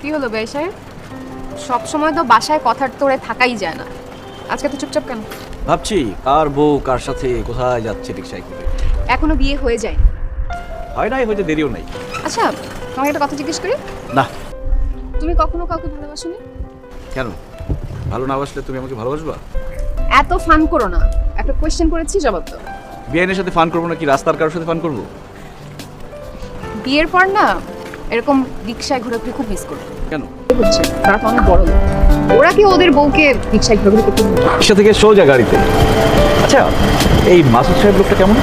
কি হলো বেশ সাহেব? সব সময় তো বাসায় কথার তোড়ে থাকাই যায় না, আজকে তো চুপচাপ কেন? ভাবছি কার বউ কার সাথে কোথায় যাচ্ছে রিক্সায় করে। এখনো বিয়ে হয়ে যায়? হয় নাই, হয়তো দেরিও নাই। আচ্ছা, তোমাকে একটা কথা জিজ্ঞেস করি। না। তুমি কখনো কাউকে ভালোবাসোনি? কেন? ভালো না বাসলে তুমি আমাকে ভালোবাসবা? এত ফান করো না, একটা কোয়েশ্চেন করেছি, জবাব দাও। বিয়ানের সাথে ফান করবো নাকি রাস্তার কারোর সাথে ফান করবো? বিয়ের পর না এরকম রিক্সায় ঘোরাঘুরি খুব মিস করো। কেন? হচ্ছে তারা তো অনেক বড় লোক, ওরা কি ওদের বউকে রিক্সায় ঘোরাঘুরি করতে দিবে? রিক্সা থেকে সোজা গাড়িতে। আচ্ছা, এই মাসুদ সাহেব লোকটা কেমন?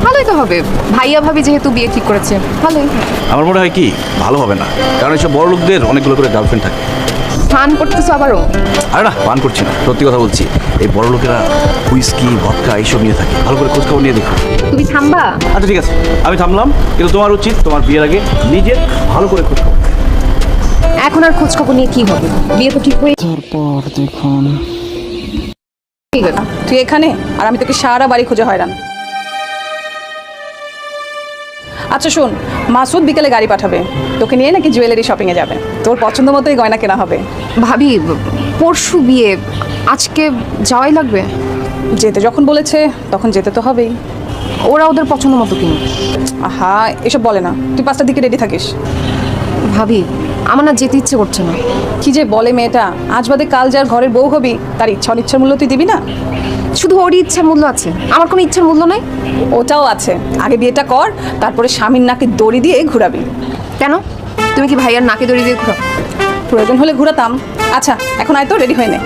ভালোই তো হবে, ভাইয়া ভাবি যেহেতু বিয়ে ঠিক করেছে ভালোই। আমার মনে হয় কি ভালো হবে না, কারণ এইসব বড় লোকদের অনেকগুলো করে গার্লফ্রেন্ড থাকে। ফান করতেছো আবারও? আরে না, পান করছি না, সত্যি কথা বলছি। এই বড় লোকেরা হুইস্কি ভদকা এইসব নিয়ে থাকে, ভালো করে খোঁজখবর নিয়ে দেখো। তুমি থামবা? আচ্ছা ঠিক আছে, আমি থামলাম, কিন্তু তোমার উচিত তোমার বিয়ের আগে নিজের ভালো করে খোঁজখবর। এখন আর খোঁজ খবর নিয়ে কি হবে, বিয়ে তো ঠিক হয়ে তারপর দেখুন ঠিক আছে। তুই এখানে আর আমি তোকে সারা বাড়ি খুঁজে হয়রান। আচ্ছা শোন, মাসুদ বিকেলে গাড়ি পাঠাবে, তোকে নিয়ে নাকি জুয়েলারি শপিংয়ে যাবে, তোর পছন্দ মতোই গয়না কেনা হবে। ভাবি পরশু বিয়ে, আজকে যাওয়াই লাগবে? যেতে যখন বলেছে তখন যেতে তো হবেই। ওরা ওদের পছন্দ মতো কিনে। আহা, এসব বলে না, তুই 5টার দিকে রেডি থাকিস। ভাবি আমার না যেতে ইচ্ছে করছে না। কি যে বলে মেয়েটা, আজ বাদে কাল যার ঘরের বউ হবি তার ইচ্ছা অনিচ্ছার মূল্য তুই দিবি না? শুধু ওরই ইচ্ছার মূল্য আছে, আমার কোনো ইচ্ছার মূল্য নাই। ওটাও আছে, আগে বিয়েটা কর, তারপরে স্বামীর নাকে দড়ি দিয়ে ঘুরাবি। কেন? তুমি কি ভাইয়ার নাকে দড়ি দিয়ে ঘুরাও? প্রয়োজন হলে ঘুরাতাম। আচ্ছা এখন আয় তো, রেডি হয়ে নে।